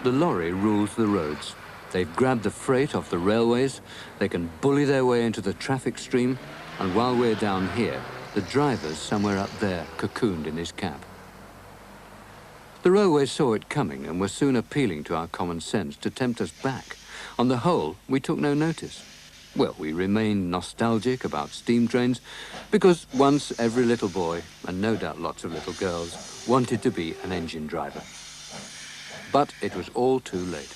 The lorry rules the roads. They've grabbed the freight off the railways, they can bully their way into the traffic stream, and while we're down here, the driver's somewhere up there, cocooned in his cab. The railways saw it coming and were soon appealing to our common sense to tempt us back. On the whole, we took no notice. Well, we remained nostalgic about steam trains because once every little boy, and no doubt lots of little girls, wanted to be an engine driver. But it was all too late.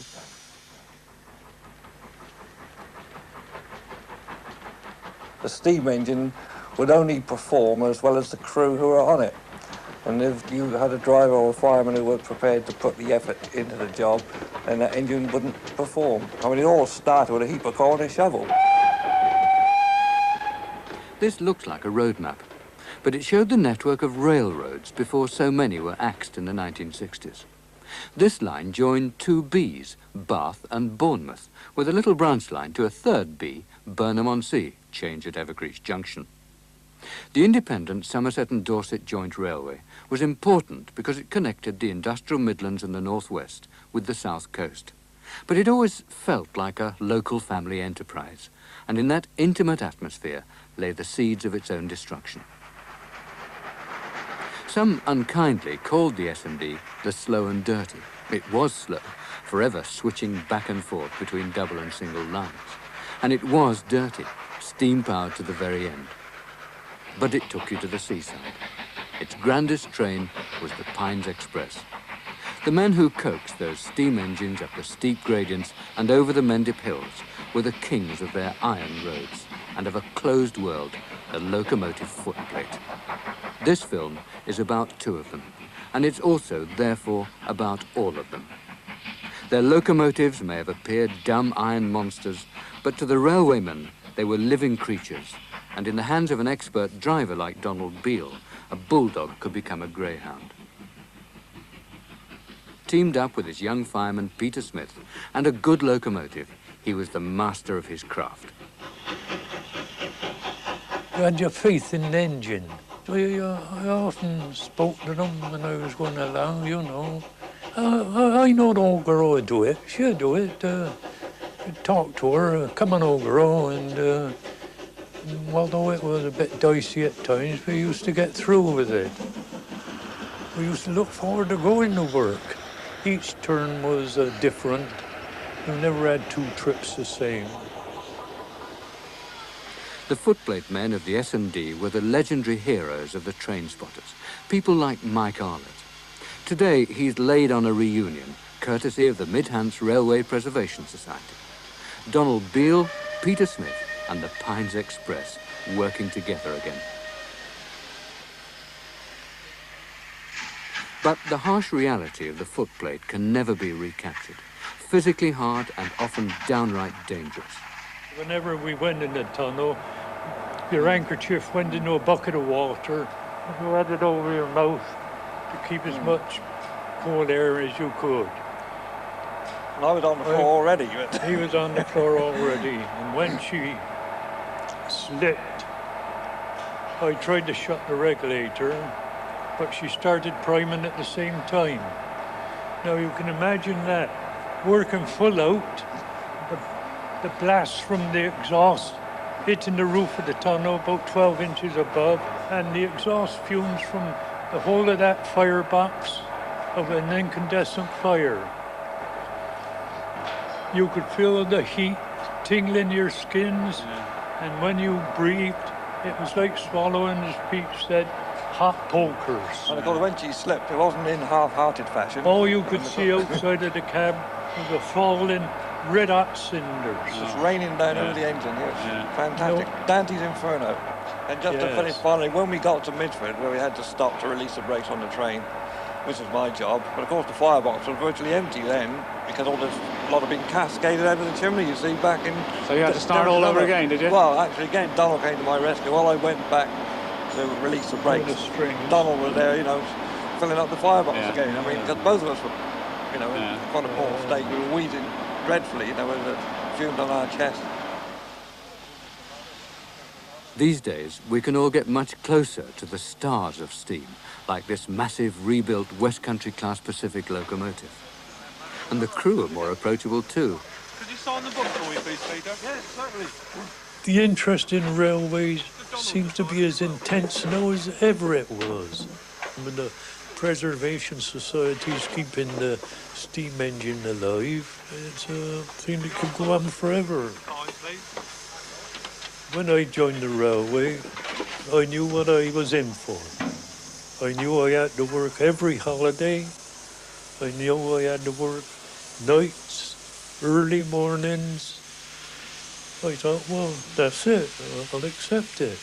The steam engine would only perform as well as the crew who were on it. And if you had a driver or a fireman who was prepared to put the effort into the job, then that engine wouldn't perform. I mean, it all started with a heap of coal and a shovel. This looks like a road map, but it showed the network of railroads before so many were axed in the 1960s. This line joined two Bs, Bath and Bournemouth, with a little branch line to a third B, Burnham-on-Sea, change at Evercreech Junction. The independent Somerset and Dorset Joint Railway was important because it connected the industrial Midlands and the northwest with the south coast. But it always felt like a local family enterprise, and in that intimate atmosphere lay the seeds of its own destruction. Some unkindly called the S&D the slow and dirty. It was slow, forever switching back and forth between double and single lines. And it was dirty, steam-powered to the very end. But it took you to the seaside. Its grandest train was the Pines Express. The men who coaxed those steam engines up the steep gradients and over the Mendip Hills were the kings of their iron roads and of a closed world, the locomotive footplate. This film is about two of them, and it's also, therefore, about all of them. Their locomotives may have appeared dumb iron monsters, but to the railwaymen, they were living creatures, and in the hands of an expert driver like Donald Beale, a bulldog could become a greyhound. Teamed up with his young fireman, Peter Smith, and a good locomotive, he was the master of his craft. You had your faith in the engine. I often spoke to them when I was going along, you know. I know the old girl would do it. She'd do it. I'd talk to her, come on, old girl, and although it was a bit dicey at times, we used to get through with it. We used to look forward to going to work. Each turn was different. We never had two trips the same. The footplate men of the S&D were the legendary heroes of the train spotters, people like Mike Arlett. Today, he's laid on a reunion, courtesy of the Midhants Railway Preservation Society. Donald Beale, Peter Smith, and the Pines Express working together again. But the harsh reality of the footplate can never be recaptured. Physically hard and often downright dangerous. Whenever we went in the tunnel, your handkerchief went into a bucket of water. You had it over your mouth to keep as much cold air as you could. And I was on the floor already. He was on the floor already. And when she slipped, I tried to shut the regulator, but she started priming at the same time. Now you can imagine that, working full out, the blast from the exhaust hitting the roof of the tunnel about 12 inches above, and the exhaust fumes from the whole of that firebox of an incandescent fire. You could feel the heat tingling your skins, and when you breathed, it was like swallowing, as Pete said, hot pokers. And of course, when she slipped, it wasn't in half-hearted fashion. All you could see outside of the cab was a falling red-hot cinders. It was raining down over the engine. It was fantastic. Dante's Inferno. And just to finish finally, when we got to Midford, where we had to stop to release the brakes on the train, which was my job, but of course the firebox was virtually empty then, because all this lot had been cascaded out of the chimney, you see, back in... So you had to start all over again, did you? Well, actually, again, Donald came to my rescue. While I went back to release the brakes, Donald was there, you know, filling up the firebox again. I mean, because both of us were, you know, in quite a poor state. We were wheezing dreadfully, you know, with the fumes on our chest. These days, we can all get much closer to the stars of steam, like this massive rebuilt West Country class Pacific locomotive. And the crew are more approachable too. Could you sign the book for me, please, Peter? Yes, certainly. The interest in railways seems to be as intense now as ever it was. I mean, the Preservation Society's keeping the steam engine alive. It's a thing that could go on forever. When I joined the railway, I knew what I was in for. I knew I had to work every holiday. I knew I had to work nights, early mornings. I thought, well, that's it. I'll accept it.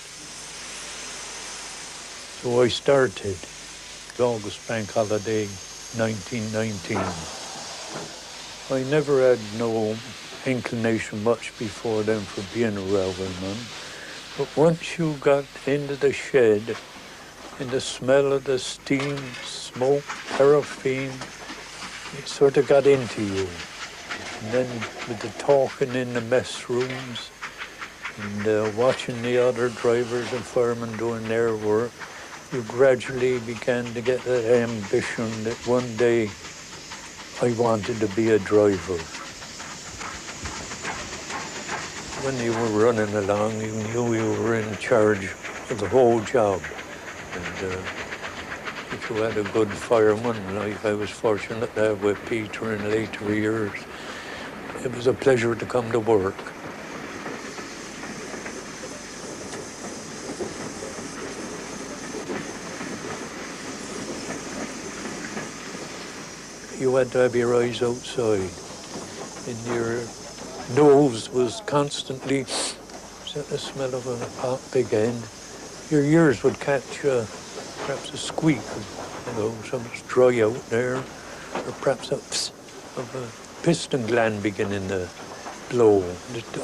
So I started August Bank Holiday 1919. I never had no inclination much before then for being a railwayman. But once you got into the shed, and the smell of the steam, smoke, paraffin, it sort of got into you. And then with the talking in the mess rooms and watching the other drivers and firemen doing their work, you gradually began to get that ambition that one day I wanted to be a driver. When you were running along, you knew you were in charge of the whole job. And if you had a good fireman, like I was fortunate to have with Peter in later years, it was a pleasure to come to work. You had to have your eyes outside, and your nose was constantly, was that the smell of a hot big end? Your ears would catch perhaps a squeak, something's dry out there, or perhaps a psst of a piston gland beginning to blow.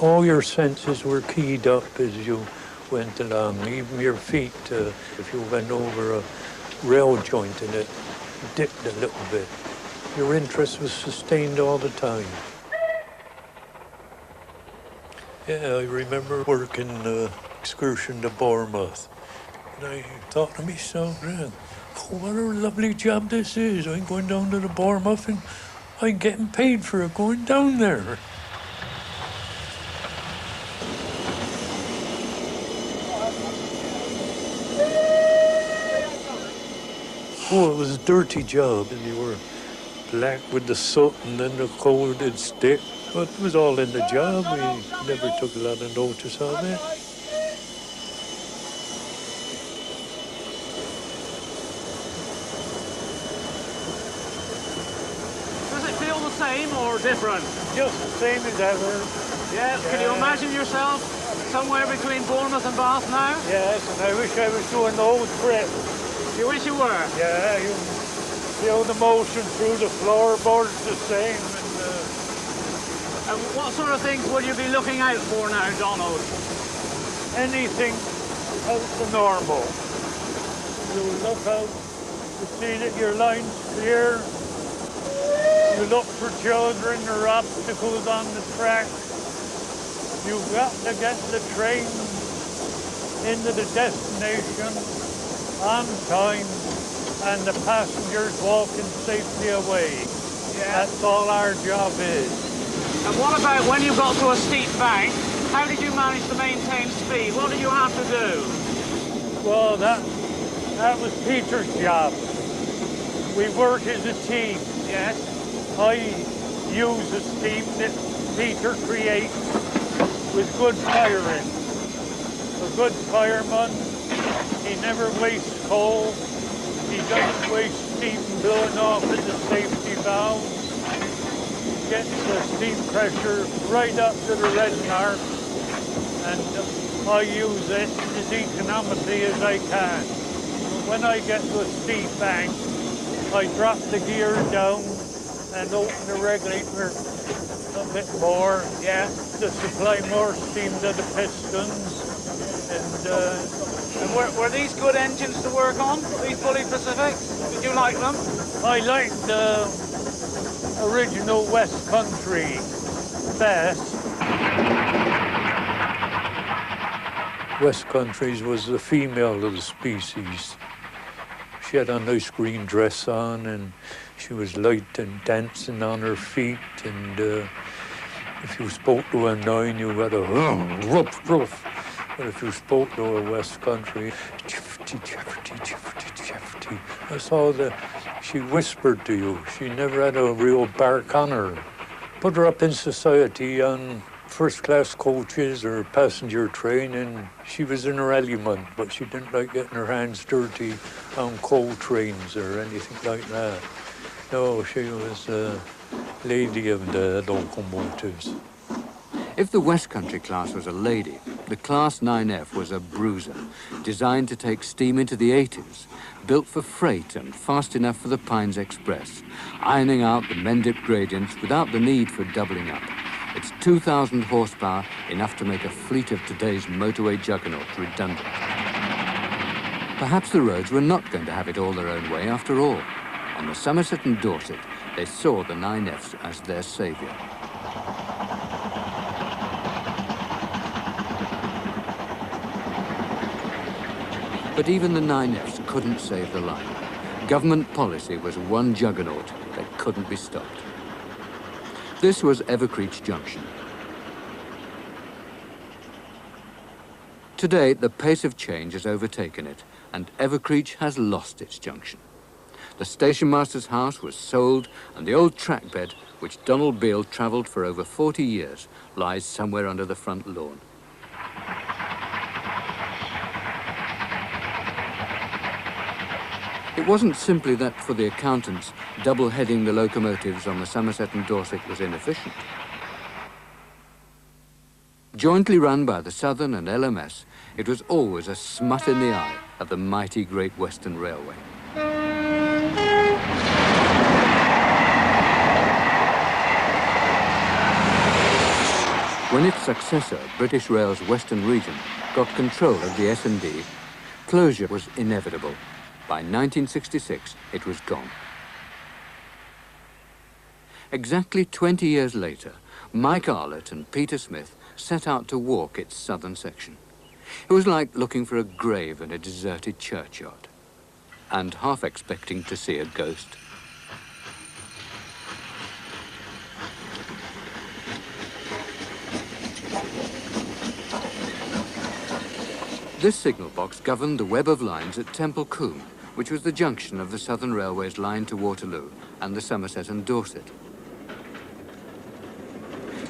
All your senses were keyed up as you went along, even your feet. If you went over a rail joint and it dipped a little bit, your interest was sustained all the time. Yeah, I remember working excursion to Bournemouth. And I thought to myself, oh, what a lovely job this is. I'm going down to the Bournemouth and I'm getting paid for it going down there. Oh, it was a dirty job, and you were black with the soot and then the coal did stick. But it was all in the job. We never took a lot of notice of it. Does it feel the same or different? Just the same as ever. Yes. Can you imagine yourself somewhere between Bournemouth and Bath now? Yes, and I wish I was doing the whole trip. You wish you were? Yeah, you feel the motion through the floorboards the same. And what sort of things will you be looking out for now, Donald? Anything out the normal. You look out to see that your line's clear. You look for children or obstacles on the track. You've got to get the train into the destination on time and the passengers walking safely away. Yeah. That's all our job is. And what about when you got to a steep bank? How did you manage to maintain speed? What did you have to do? Well, that was Peter's job. We work as a team. Yes. I use the steam that Peter creates with good firing. A good fireman, he never wastes coal. He doesn't waste steam blowing off at the safety valve. He gets the steam pressure right up to the red mark, and I use it as economically as I can. When I get to a steep bank, I drop the gear down and open the regulator a bit more, to supply more steam to the pistons. And were these good engines to work on, these Bully Pacifics? Did you like them? I like the original West Country best. West Country's was the female of the species. She had a nice green dress on, and she was light and dancing on her feet, and if you spoke to a 9, you got a ruff, ruff. But if you spoke to a West Country, chiffity, chiffity, chiffity, chiffity. That's all she whispered to you. She never had a real bark on her. Put her up in society on first-class coaches or passenger train, and she was in her element, but she didn't like getting her hands dirty on coal trains or anything like that. No, she was a lady of the locomotives. If the West Country class was a lady, the Class 9F was a bruiser, designed to take steam into the 80s, built for freight and fast enough for the Pines Express, ironing out the Mendip gradients without the need for doubling up. It's 2,000 horsepower, enough to make a fleet of today's motorway juggernauts redundant. Perhaps the roads were not going to have it all their own way after all. On the Somerset and Dorset, they saw the 9Fs as their saviour. But even the 9Fs couldn't save the line. Government policy was one juggernaut that couldn't be stopped. This was Evercreech Junction. Today, the pace of change has overtaken it, and Evercreech has lost its junction. The station master's house was sold, and the old trackbed, which Donald Beale travelled for over 40 years, lies somewhere under the front lawn. It wasn't simply that for the accountants, double-heading the locomotives on the Somerset and Dorset was inefficient. Jointly run by the Southern and LMS, it was always a smut in the eye of the mighty Great Western Railway. When its successor, British Rail's Western Region, got control of the S&D, closure was inevitable. By 1966, it was gone. Exactly 20 years later, Mike Arlett and Peter Smith set out to walk its southern section. It was like looking for a grave in a deserted churchyard, and half expecting to see a ghost. This signal box governed the web of lines at Temple Combe, which was the junction of the Southern Railway's line to Waterloo and the Somerset and Dorset.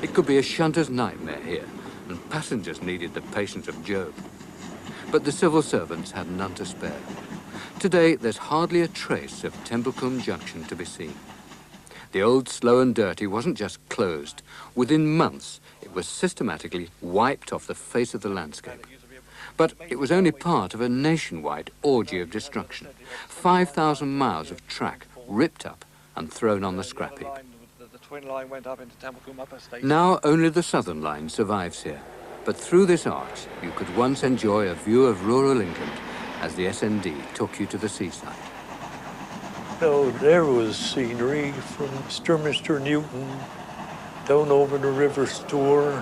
It could be a shunter's nightmare here, and passengers needed the patience of Job. But the civil servants had none to spare. Today, there's hardly a trace of Temple Combe Junction to be seen. The old Slow and Dirty wasn't just closed. Within months, it was systematically wiped off the face of the landscape. But it was only part of a nationwide orgy of destruction. 5,000 miles of track ripped up and thrown on the scrap heap. Now only the Southern Line survives here. But through this arch, you could once enjoy a view of rural England as the S&D took you to the seaside. No, there was scenery from Sturminster Newton down over the River Stour.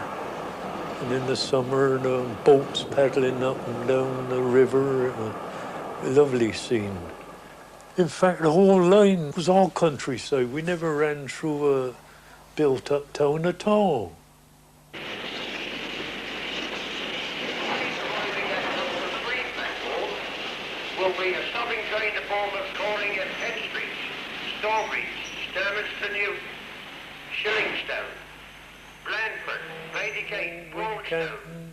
And in the summer, the boats paddling up and down the river. A lovely scene. In fact, the whole line was all countryside. We never ran through a built-up town at all. Will be a stopping train to Bournemouth calling at Evercreech, Stourbridge, Sturminster Newton, Shillingstone, Blandford, Ladygate, Broadstone,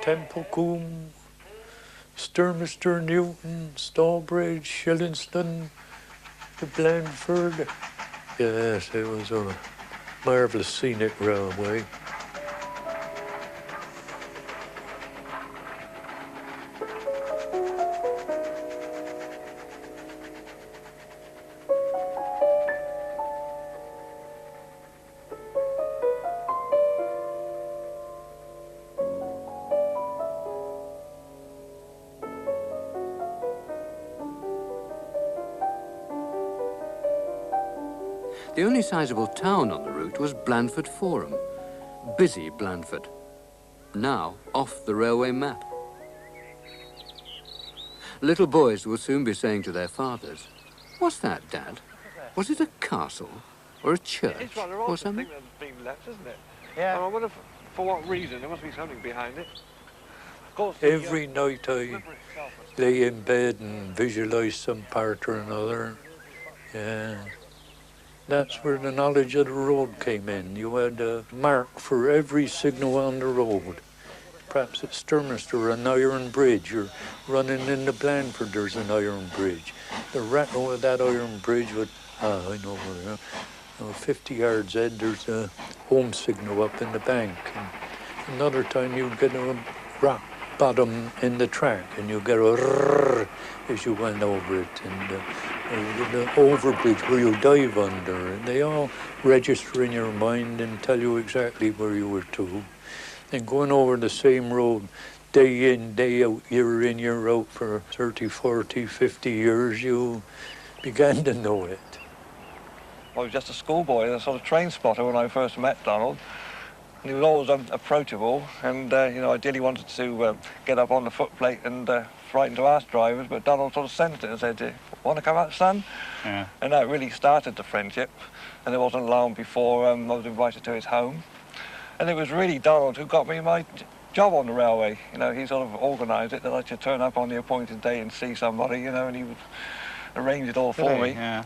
Temple Combe, Sturminster Newton, Stourbridge, Shillingstone, to Blandford. Yes, it was a marvellous scenic railway. The only sizable town on the route was Blandford Forum, busy Blandford, now off the railway map. Little boys will soon be saying to their fathers, "What's that, Dad? Was it a castle or a church It's rather or odd something?" thing that's been left, isn't it? Yeah. And I wonder for what reason. There must be something behind it. Of course, Every night I lay in bed and visualise some part or another. Yeah. That's where the knowledge of the road came in. You had a mark for every signal on the road. Perhaps at Sturminster, an iron bridge, or running into Blandford, there's an iron bridge. The rattle of that iron bridge would, I know where, 50 yards ahead, there's a home signal up in the bank. And another time you'd get a rock bottom in the track, and you get a rrrr as you went over it, and the overbridge where you dive under, and they all register in your mind and tell you exactly where you were to. And going over the same road day in, day out, year in, year out for 30, 40, 50 years, you began to know it. I was just a schoolboy, a sort of train spotter when I first met Donald. And he was always approachable, and ideally wanted to get up on the footplate and frighten to ask drivers, but Donald sort of sensed it and said, "Want to come out, son?" Yeah. And that really started the friendship. And it wasn't long before I was invited to his home. And it was really Donald who got me my job on the railway. He sort of organised it that I should turn up on the appointed day and see somebody, and he would arrange it all for me. Yeah.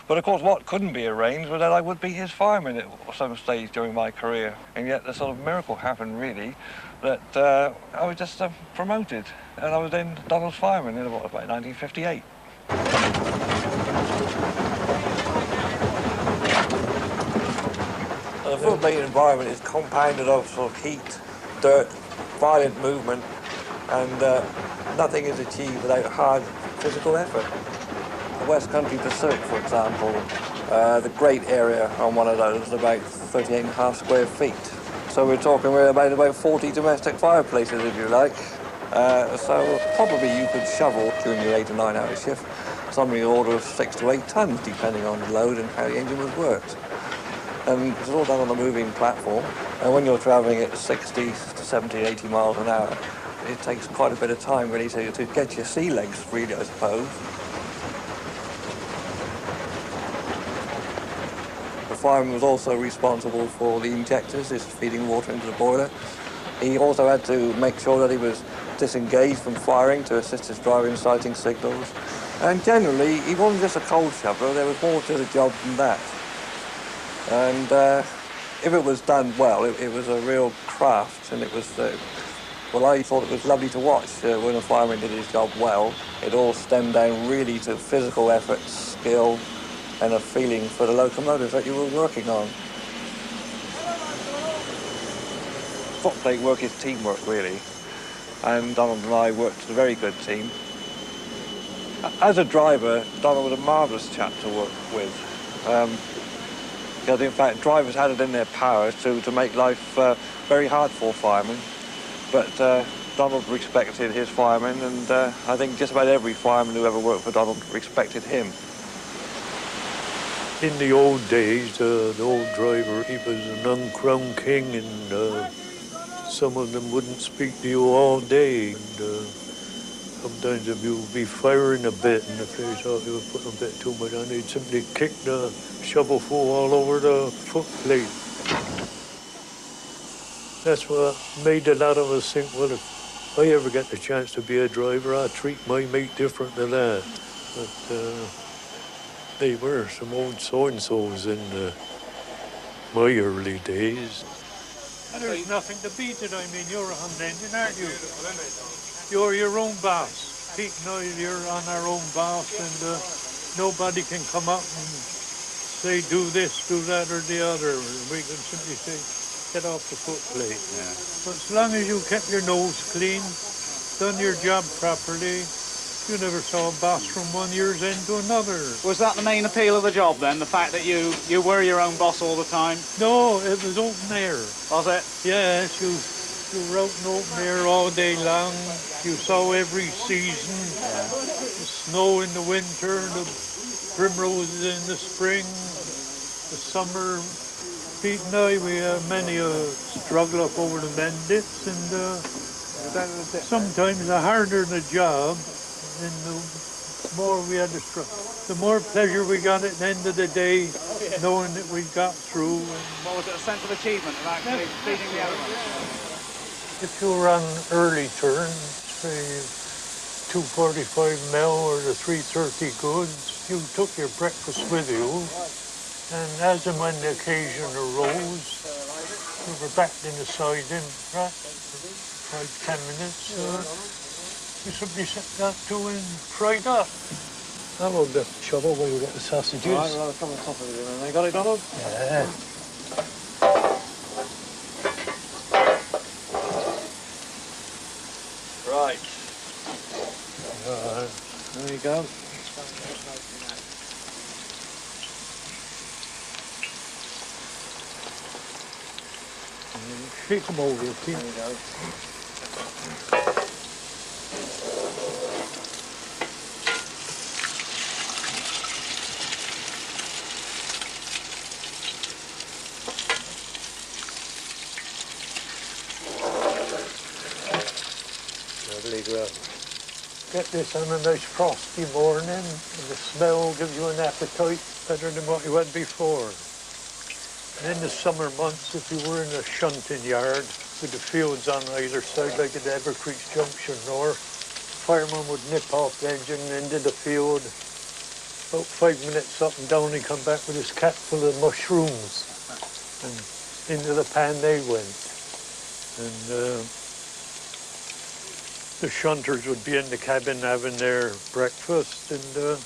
But of course, what couldn't be arranged was that I would be his fireman at some stage during my career. And yet the sort of miracle happened, really, that I was just promoted. And I was then Donald's fireman in about 1958. The footplate environment is compounded of sort of heat, dirt, violent movement, and nothing is achieved without hard physical effort. The West Country Pursuit, for example, the great area on one of those is about 38.5 square feet. So we're talking about 40 domestic fireplaces, if you like. So probably you could shovel during your 8 or 9 hour shift something in the order of 6 to 8 tons, depending on the load and how the engine was worked. And it's all done on a moving platform. And when you're travelling at 60 to 70, 80 miles an hour, it takes quite a bit of time really to get your sea legs, really, I suppose. The fireman was also responsible for the injectors, is feeding water into the boiler. He also had to make sure that he was disengaged from firing to assist his driver in sighting signals. And generally, he wasn't just a cold shoveler, there was more to the job than that. And if it was done well, it was a real craft, and it was, I thought it was lovely to watch when a fireman did his job well. It all stemmed down really to physical effort, skill, and a feeling for the locomotive that you were working on. Footplate work is teamwork, really, and Donald and I worked as a very good team. As a driver, Donald was a marvellous chap to work with. Because in fact, drivers had it in their power to make life very hard for firemen. But Donald respected his firemen, and I think just about every fireman who ever worked for Donald respected him. In the old days, the old driver, he was an uncrowned king, and some of them wouldn't speak to you all day. And, sometimes if you would be firing a bit, and if they thought you were putting a bit too much on, they'd simply kick the shovelful all over the footplate. That's what made a lot of us think, well, if I ever get the chance to be a driver, I'll treat my mate different than that. But they were some old so-and-sos in my early days. There's nothing to beat it. I mean, you're a hand engine, aren't you? You're your own boss. Pete and I, you're on our own boss, and nobody can come up and say, do this, do that, or the other. We can simply say, get off the footplate. Yeah. But as long as you kept your nose clean, done your job properly, you never saw a boss from one year's end to another. Was that the main appeal of the job then, the fact that you were your own boss all the time? No, it was open air. Was it? Yes, you were out in open air all day long. You saw every season. Yeah. The snow in the winter, the primroses in the spring, the summer. Pete and I, we had many a struggle up over the Mendits, and sometimes the harder the job, And the more we had to struggle, the more pleasure we got at the end of the day, knowing that we got through. And What was it, a sense of achievement of actually beating the elements? if you were on early turn, say 2:45 mil or the 3:30 goods, you took your breakfast with you, and as and when the occasion arose, we were back in the siding, right? 5-10 minutes. You simply set that to and fried up. I'll hold the shovel while you get the sausages. All right, we'll have a couple of top of it in. Got it, Donald? Yeah. Right. There you go. Shake them over, Pete. There you go. Lovely grub. Get this on a nice frosty morning, and the smell gives you an appetite better than what you had before. And in the summer months, if you were in a shunting yard with the fields on either side, like at Evercreech Junction North, fireman would nip off the engine into the field. About 5 minutes up and down, he'd come back with his cap full of mushrooms. And into the pan they went. And the shunters would be in the cabin having their breakfast, and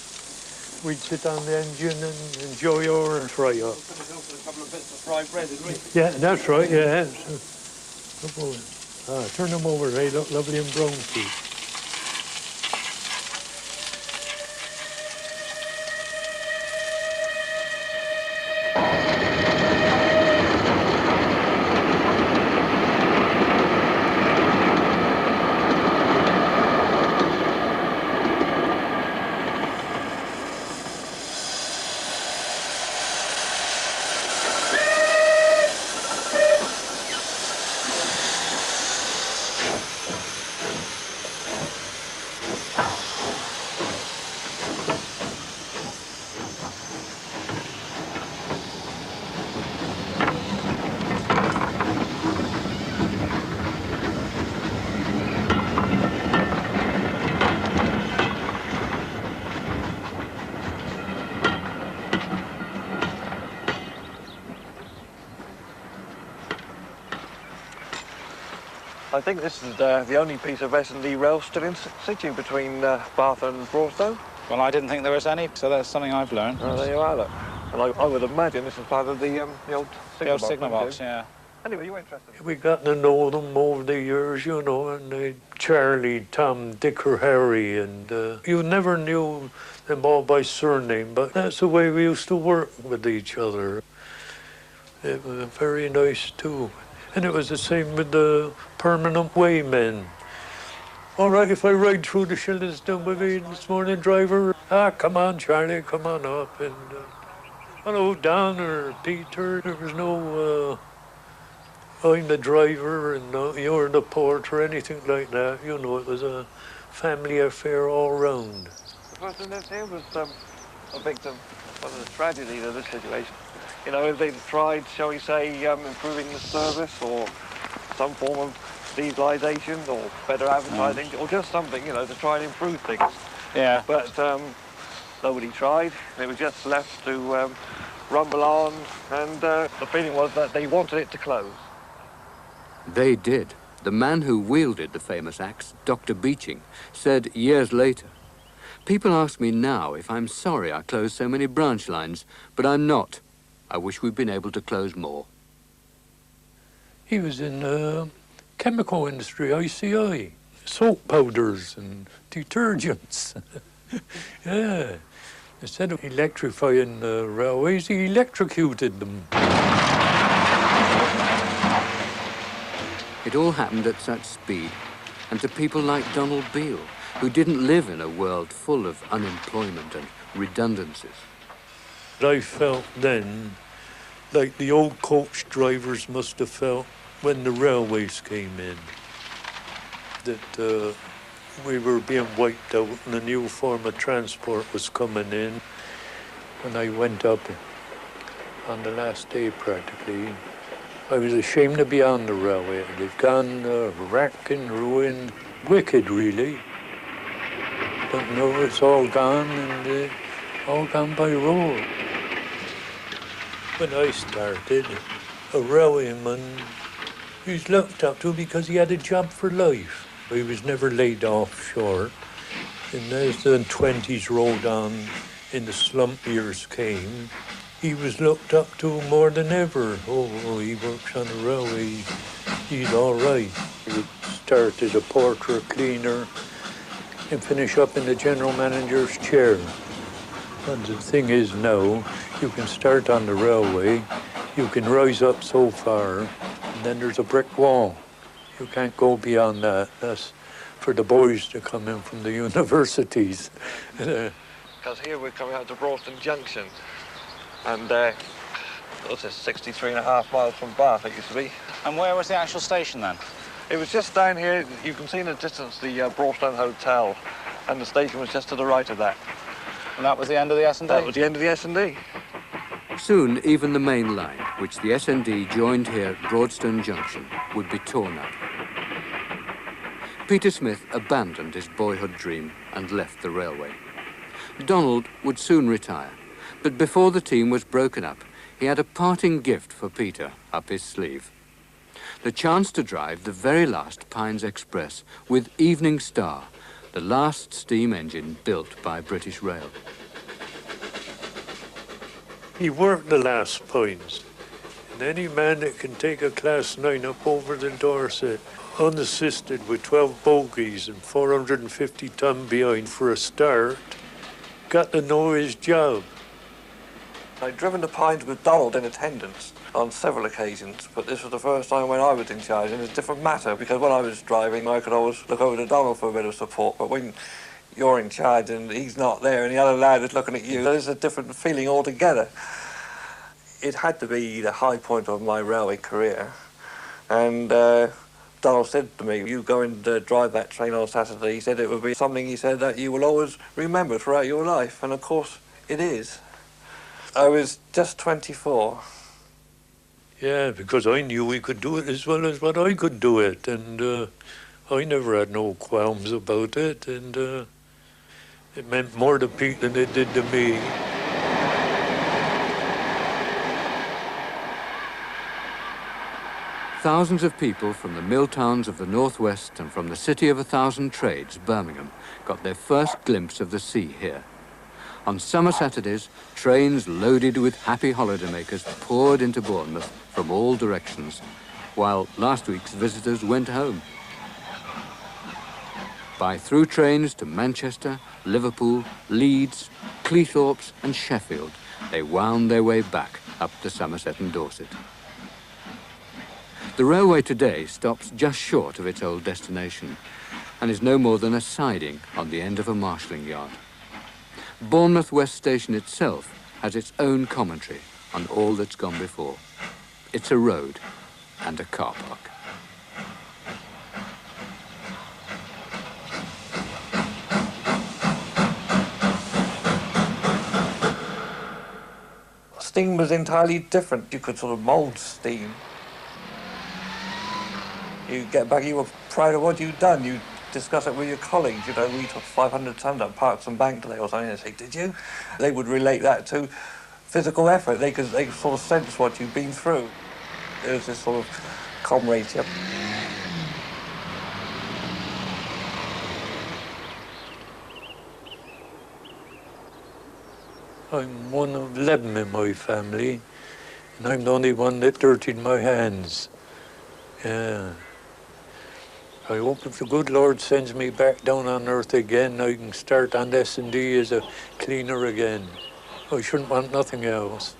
we'd sit on the engine and enjoy our fry up. A couple of bits of fried bread, didn't we? Yeah, that's right, yeah. Turn them over, they look lovely and brown, Pete. I think this is the only piece of S&D rail still in situ between Bath and Broadstone. Well, I didn't think there was any, so that's something I've learned. Oh, there you are, look. And I would imagine this is part of the old signal box. Yeah. Anyway, you were interested. We got to know them over the years, you know, and Charlie, Tom, Dick or Harry, and you never knew them all by surname, but that's the way we used to work with each other. It was very nice too. And it was the same with the permanent waymen. All right, if I ride through the Shillings down with you this morning, driver, come on, Charlie, come on up. And hello, Don or Peter. There was no, I'm the driver and you're the porter or anything like that. You know, it was a family affair all round. The person that's here was a victim of the tragedy of this situation. You know, if they'd tried, shall we say, improving the service or some form of legalisation or better advertising or just something, you know, to try and improve things. Yeah. But nobody tried. It was just left to rumble on, and the feeling was that they wanted it to close. They did. The man who wielded the famous axe, Dr. Beeching, said years later, "People ask me now if I'm sorry I closed so many branch lines, but I'm not. I wish we'd been able to close more." He was in the chemical industry, ICI, soap powders and detergents. Yeah. Instead of electrifying the railways, he electrocuted them. It all happened at such speed, and to people like Donald Beale, who didn't live in a world full of unemployment and redundancies. I felt then like the old coach drivers must have felt when the railways came in, that we were being wiped out and a new form of transport was coming in. And I went up on the last day practically. I was ashamed to be on the railway. They've gone rack and ruin, wicked really. But no, it's all gone and all gone by road. When I started, a railwayman, he was looked up to because he had a job for life. He was never laid off short. And as the 20s rolled on and the slump years came, he was looked up to more than ever. Oh, he works on the railway, he's all right. He would start as a porter, cleaner, and finish up in the general manager's chair. And the thing is now, you can start on the railway, you can rise up so far, and then there's a brick wall. You can't go beyond that. That's for the boys to come in from the universities. Because here we're coming out to Broughton Junction, and what's this, 63.5 miles from Bath it used to be. And where was the actual station then? It was just down here. You can see in the distance the Broughton Hotel, and the station was just to the right of that. And that was the end of the S&D? That was the end of the S&D. Soon, even the main line, which the S&D joined here at Broadstone Junction, would be torn up. Peter Smith abandoned his boyhood dream and left the railway. Donald would soon retire, but before the team was broken up, he had a parting gift for Peter up his sleeve. The chance to drive the very last Pines Express with Evening Star, the last steam engine built by British Rail. He worked the last Pines. And any man that can take a Class 9 up over the Dorset, unassisted with 12 bogies and 450 ton behind for a start, got to know his job. I'd driven the Pines with Donald in attendance on several occasions, but this was the first time when I was in charge, and it's a different matter, because when I was driving, I could always look over to Donald for a bit of support, but when you're in charge and he's not there and the other lad is looking at you, there's a different feeling altogether. It had to be the high point of my railway career, and Donald said to me, you go and drive that train on Saturday. He said it would be something, he said, that you will always remember throughout your life, and of course it is. I was just 24. Yeah, because I knew we could do it as well as what I could do it, and I never had no qualms about it, and it meant more to Pete than it did to me. Thousands of people from the mill towns of the northwest and from the city of 1,000 trades, Birmingham, got their first glimpse of the sea here. On summer Saturdays, trains loaded with happy holidaymakers poured into Bournemouth from all directions, while last week's visitors went home. By through trains to Manchester, Liverpool, Leeds, Cleethorpes and Sheffield, they wound their way back up to Somerset and Dorset. The railway today stops just short of its old destination and is no more than a siding on the end of a marshalling yard. Bournemouth West Station itself has its own commentary on all that's gone before. It's a road and a car park. Steam was entirely different. You could sort of mould steam. You get back, you were proud of what you'd done. You discuss it with your colleagues. You know, we took 500 tons up Parks and Bank today or something, and say, did you? They would relate that to physical effort. They could sort of sense what you've been through. There was this sort of comradeship. I'm one of 11 in my family, and I'm the only one that dirtied my hands. Yeah. I hope if the good Lord sends me back down on earth again, I can start on S&D as a cleaner again. I shouldn't want nothing else.